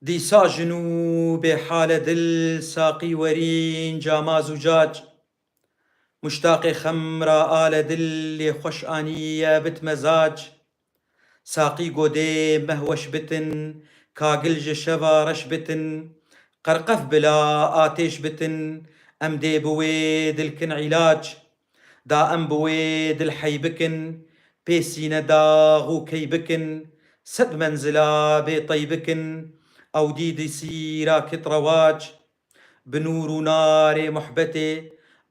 دیساژن و بێحالە دل ساقی وەرین جاما زوجاج مشتاقێ خەمرا ئالە دل لێ خۆش ئانیە بتمەزاج ساقی گۆدێ مەهوەش بتن کاگل ji şeva reş bitin qerqef bila atêş bitin em dê bi wê dilkin îlac da em bi wê dil hey bikin pê sîne dağ û key bikin sed menzila bêtey bikin ew dîdî sîrakit rewac bi nûr û narê muhbetê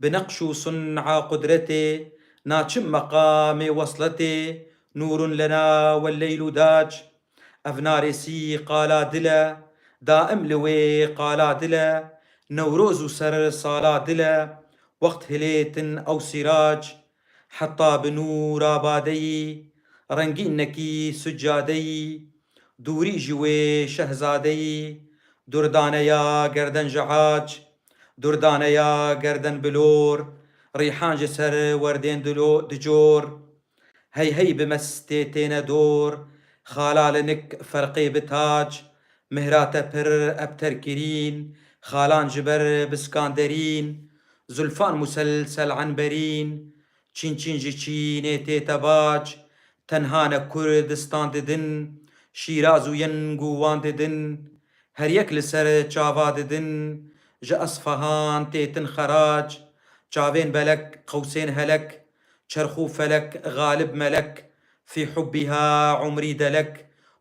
bi neqş û sun'a qudretê naçim meqamê wesletê nûrun lena welleylu dac ev narêsî qala dil e daim li wê qala dil e newroz û ser sala dil e wext hilêtin ew sîrac heta bi nûra badeyî rengînekî succadeyî dûrî ji wê şehzadeyî durdaneya gerden ji hac durdaneya gerden bilor rîhan ji ser werdên dicor hey hey bi mestê têne dor xala li nik ferqê bi tac mihra te pir ebterkirîn xalan ji ber biskanderîn zulfan muselsel enberîn çîn çîn ji çînê tê te bac tenha ne Kurdistan didin Şîraz û yeng û wan didin her yek li ser çava didin ji Esfahan têtin xerac çavên belek qewsên helek çerx û felek galib melek fî hubbîha umrî delek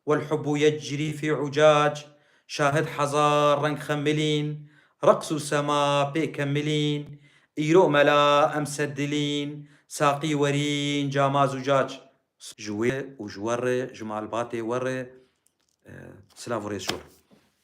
والحب يجري في عجاج شاهد حزار رنگ خملين رقص و سما بيكملين إيرو ملا أمسد دلين ساقي ورين جاما زجاج جوي وجور جمال باتي ور سلافوري شور